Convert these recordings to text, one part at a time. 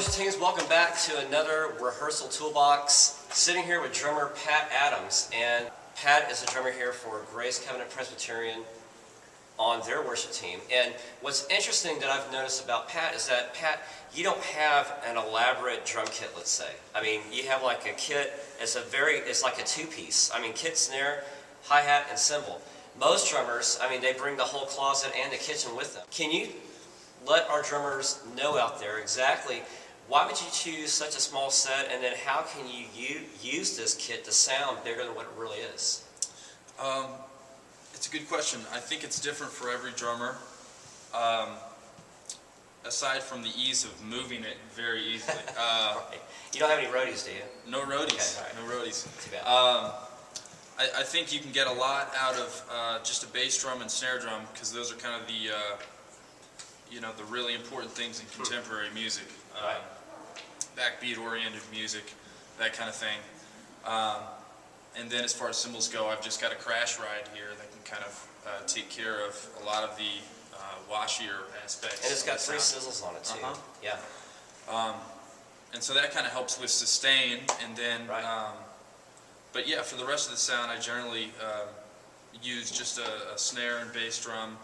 worship teams, welcome back to another rehearsal toolbox. Sitting here with drummer Pat Adams, and Pat is a drummer here for Grace Covenant Presbyterian on their worship team. And what's interesting that I've noticed about Pat is that, Pat, you don't have an elaborate drum kit, let's say. I mean, you have like a kit, it's like a two-piece. I mean, kit, snare, hi-hat, and cymbal. Most drummers, I mean, they bring the whole closet and the kitchen with them. Can you let our drummers know out there exactly why would you choose such a small set, and then how can you use this kit to sound bigger than what it really is? It's a good question. I think it's different for every drummer. Aside from the ease of moving it very easily. Right. You don't have any roadies, do you? No roadies. Okay, right. No roadies. Too bad. I think you can get a lot out of just a bass drum and snare drum, because those are kind of the the really important things in contemporary music. Right. Backbeat-oriented music, that kind of thing. And then as far as cymbals go, I've just got a crash ride here that can kind of take care of a lot of the washier aspects. And it's got 3 sizzles on it too. Yeah. And so that kind of helps with sustain, and then, right. But yeah, for the rest of the sound, I generally use just a snare and bass drum,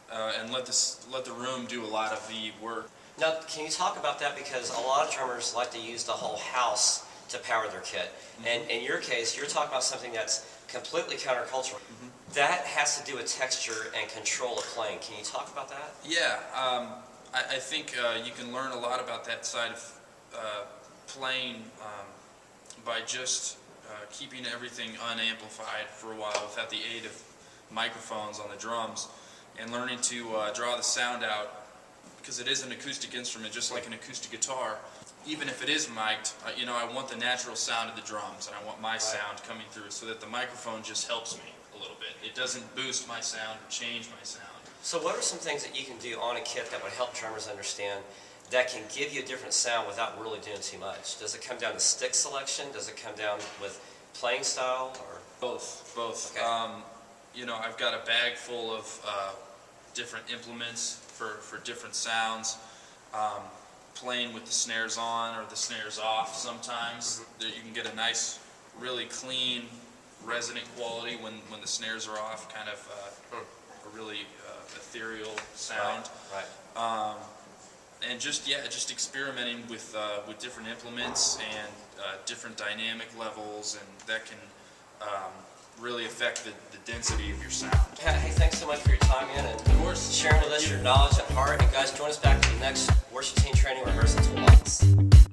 and let the room do a lot of the work. Now, can you talk about that? Because a lot of drummers like to use the whole house to power their kit. Mm-hmm. And in your case, you're talking about something that's completely countercultural. Mm-hmm. That has to do with texture and control of playing. Can you talk about that? Yeah, I think you can learn a lot about that side of playing by just keeping everything unamplified for a while without the aid of microphones on the drums, and learning to draw the sound out, because it is an acoustic instrument just like an acoustic guitar. Even if it is mic'd, I want the natural sound of the drums, and I want my sound coming through, so that the microphone just helps me a little bit. It doesn't boost my sound or change my sound. So what are some things that you can do on a kit that would help drummers understand that can give you a different sound without really doing too much? Does it come down to stick selection? Does it come down with playing style? Or both? Okay. I've got a bag full of different implements for different sounds. Playing with the snares on or the snares off sometimes. Mm-hmm. You can get a nice, really clean, resonant quality when the snares are off, kind of a really ethereal sound. Right. And just experimenting with different implements and different dynamic levels, and that can really affect the density of your sound. Pat, hey, thanks so much for your time, man, and of course, sharing with us your knowledge and heart. And guys, join us back for the next worship team training rehearsal toolbox.